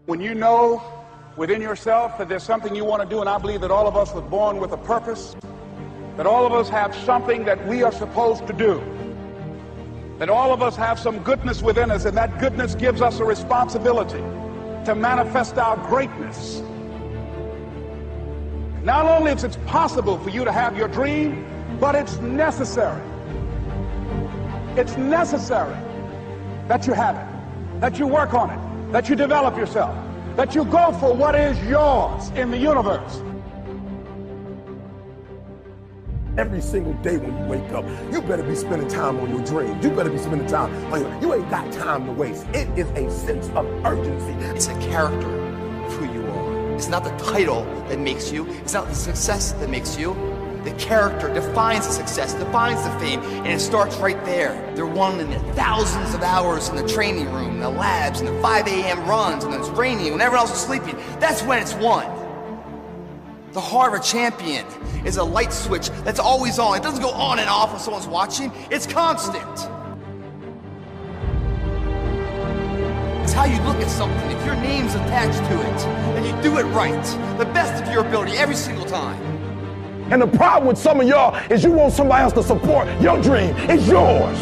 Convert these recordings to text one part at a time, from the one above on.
When you know within yourself that there's something you want to do, and I believe that all of us were born with a purpose, that all of us have something that we are supposed to do, that all of us have some goodness within us, and that goodness gives us a responsibility to manifest our greatness. Not only is it possible for you to have your dream, but it's necessary. It's necessary that you have it, that you work on it, that you develop yourself, that you go for what is yours in the universe. Every single day when you wake up, you better be spending time on your dreams. You better be spending time on you ain't got time to waste. It is a sense of urgency. It's a character of who you are. It's not the title that makes you. It's not the success that makes you. The character defines the success, defines the fame, and it starts right there. They're won in the thousands of hours in the training room, in the labs, in the 5 a.m. runs, and it's raining, when everyone else is sleeping. That's when it's won. The heart of a champion is a light switch that's always on. It doesn't go on and off when someone's watching. It's constant. It's how you look at something. If your name's attached to it, and you do it right, the best of your ability every single time. And the problem with some of y'all is you want somebody else to support your dream. It's yours.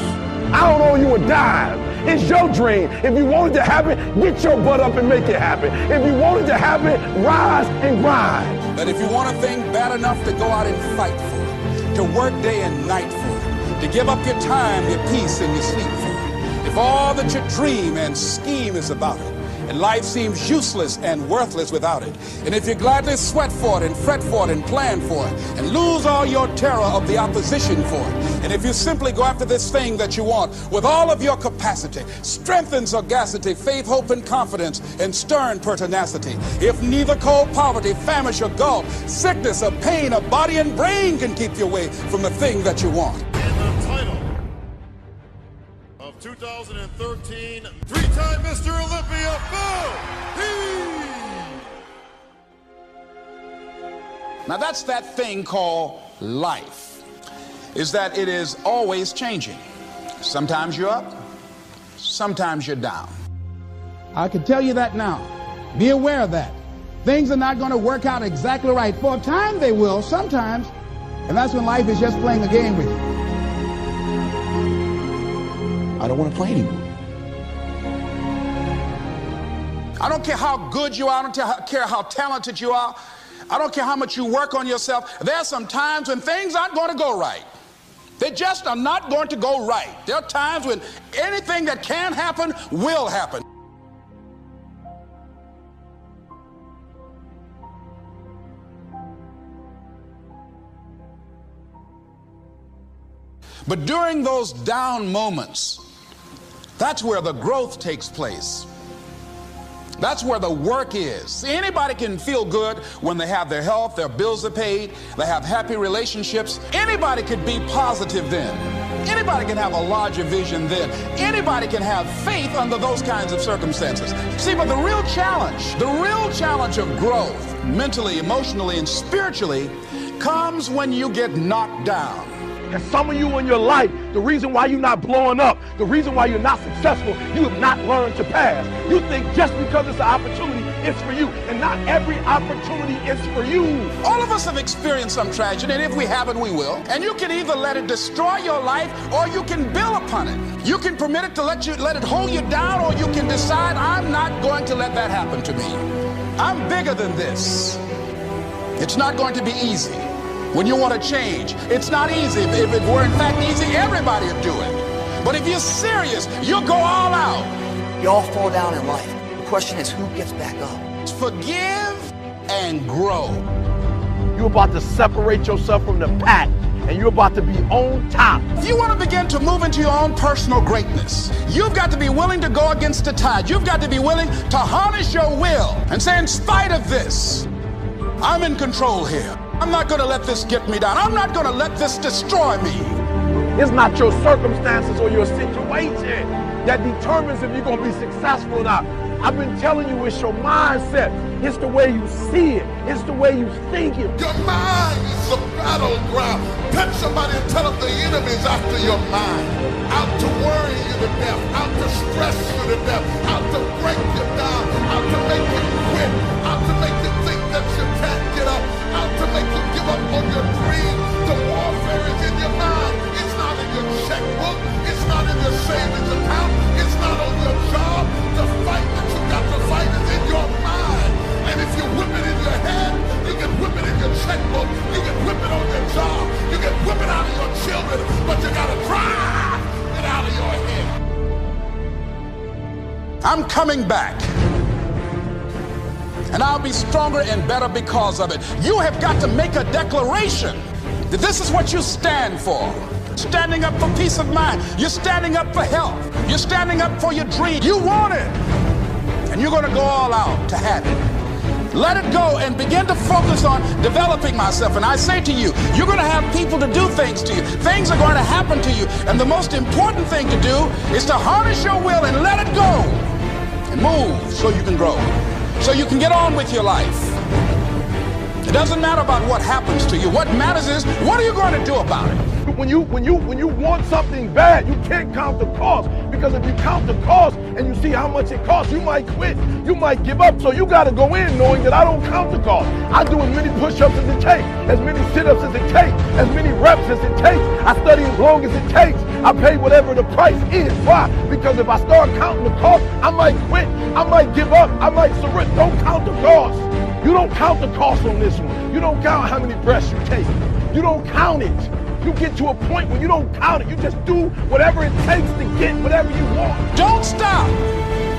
I don't owe you a dime. It's your dream. If you want it to happen, get your butt up and make it happen. If you want it to happen, rise and grind. But if you want a thing bad enough to go out and fight for it, to work day and night for it, to give up your time, your peace, and your sleep for it, if all that you dream and scheme is about it, and life seems useless and worthless without it, and if you gladly sweat for it and fret for it and plan for it and lose all your terror of the opposition for it, and if you simply go after this thing that you want with all of your capacity, strength and sagacity, faith, hope, and confidence, and stern pertinacity, if neither cold poverty, famish, or gulf, sickness or pain of body and brain can keep you away from the thing that you want. And the title of 2013, three-time Mr. Olympia, Phil Heath! Now that's that thing called life, is that it is always changing. Sometimes you're up, sometimes you're down. I can tell you that now. Be aware of that. Things are not going to work out exactly right. For a time they will, sometimes, and that's when life is just playing a game with you. I don't want to play anymore. I don't care how good you are. I don't care how talented you are. I don't care how much you work on yourself. There are some times when things aren't going to go right. They just are not going to go right. There are times when anything that can happen will happen. But during those down moments, that's where the growth takes place. That's where the work is. See, anybody can feel good when they have their health, their bills are paid, they have happy relationships. Anybody can be positive then. Anybody can have a larger vision then. Anybody can have faith under those kinds of circumstances. See, but the real challenge of growth, mentally, emotionally, and spiritually, comes when you get knocked down. And some of you in your life, the reason why you're not blowing up, the reason why you're not successful, you have not learned to pass. You think just because it's an opportunity, it's for you. And not every opportunity is for you. All of us have experienced some tragedy, and if we haven't, we will. And you can either let it destroy your life, or you can build upon it. You can permit it to let it hold you down, or you can decide, I'm not going to let that happen to me. I'm bigger than this. It's not going to be easy. When you want to change, it's not easy. If it were in fact easy, everybody would do it. But if you're serious, you'll go all out. You all fall down in life. The question is, who gets back up? Forgive and grow. You're about to separate yourself from the pack, and you're about to be on top. If you want to begin to move into your own personal greatness, you've got to be willing to go against the tide. You've got to be willing to harness your will and say, in spite of this, I'm in control here. I'm not going to let this get me down. I'm not going to let this destroy me. It's not your circumstances or your situation that determines if you're going to be successful or not. I've been telling you, it's your mindset. It's the way you see it. It's the way you think it. Your mind is a battleground. Touch somebody and tell them the enemy's after your mind. Out to worry you to death. Out to stress you to death. Out to break you down. Out to make you I'm coming back. And I'll be stronger and better because of it. You have got to make a declaration that this is what you stand for. Standing up for peace of mind. You're standing up for health. You're standing up for your dream. You want it. And you're going to go all out to have it. Let it go and begin to focus on developing myself. And I say to you, you're going to have people to do things to you. Things are going to happen to you. And the most important thing to do is to harness your will and let it go. And move so you can grow. So you can get on with your life. It doesn't matter about what happens to you. What matters is, what are you going to do about it? When you want something bad, you can't count the cost, because if you count the cost and you see how much it costs, you might quit, you might give up. So you got to go in knowing that I don't count the cost. I do as many push-ups as it takes, as many sit-ups as it takes, as many reps as it takes. I study as long as it takes. I pay whatever the price is. Why? Because if I start counting the cost, I might quit, I might give up, I might surrender. Don't count the cost. You don't count the cost on this one. You don't count how many breaths you take. You don't count it. You get to a point where you don't count it. You just do whatever it takes to get whatever you want. Don't stop.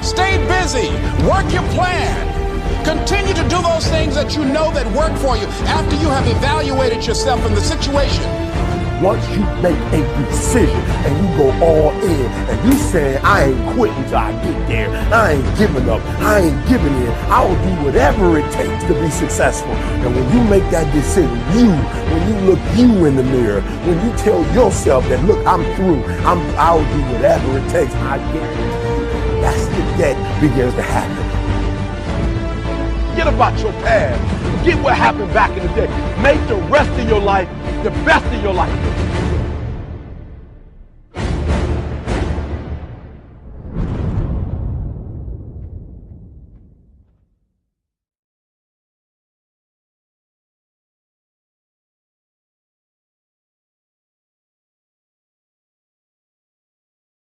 Stay busy. Work your plan. Continue to do those things that you know that work for you after you have evaluated yourself in the situation. Once you make a decision and you go all in and you say, I ain't quitting till I get there, I ain't giving up, I ain't giving in, I will do whatever it takes to be successful. And when you make that decision, when you look you in the mirror, when you tell yourself that, look, I'm through, I'll do whatever it takes, I guarantee you, that's the day begins to happen. Forget about your past. Forget what happened back in the day. Make the rest of your life the best of your life.